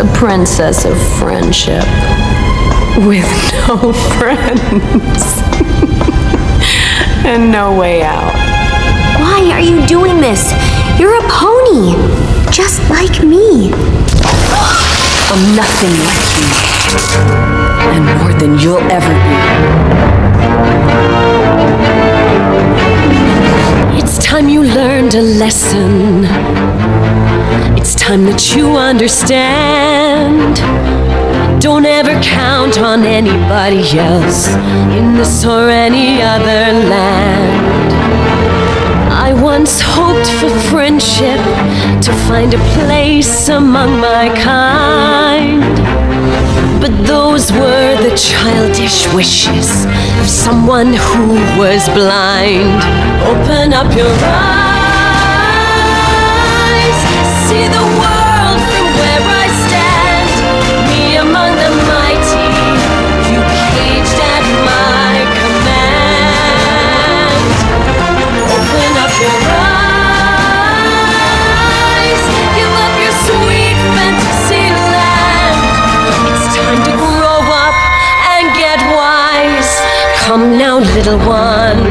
the princess of friendship with no friends and no way out. Why are you doing this? You're a pony, just like me. I'm nothing like you, and more than you'll ever be. It's time you learned a lesson. It's time that you understand. Don't ever count on anybody else in this or any other land. I once hoped for friendship, to find a place among my kind. But those were the childish wishes of someone who was blind. Open up your eyes, see the world from where I stand. Me among the mighty, you caged at my command. Open up your eyes, give up your sweet fantasy land. It's time to grow up and get wise. Come now, little one,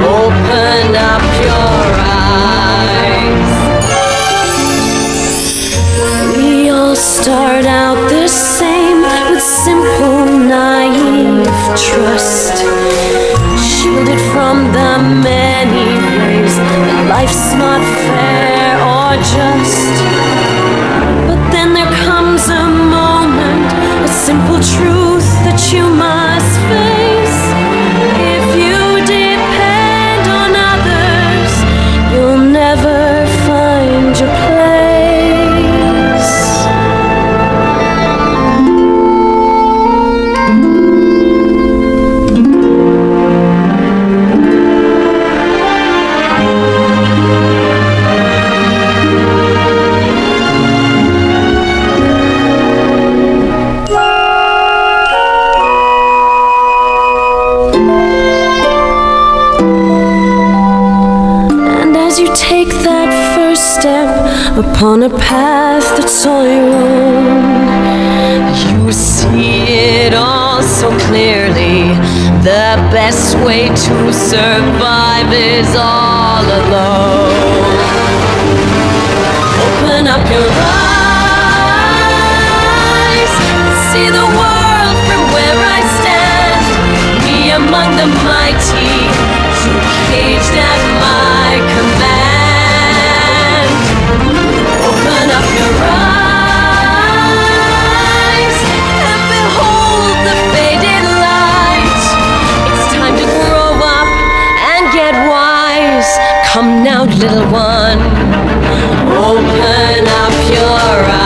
open up your eyes. We all start out the same, with simple, naive trust, shielded from the many ways that life's not fair or just. But then there comes a moment, a simple truth that you must face. If you depend on others, you'll never find your place. Take that first step upon a path that's all your own. You see it all so clearly. The best way to survive is all alone. Open up your eyes, see the world from where I stand. Me among the mighty, you caged at my command. Open up your eyes and behold the faded light. It's time to grow up and get wise. Come now, little one, open up your eyes.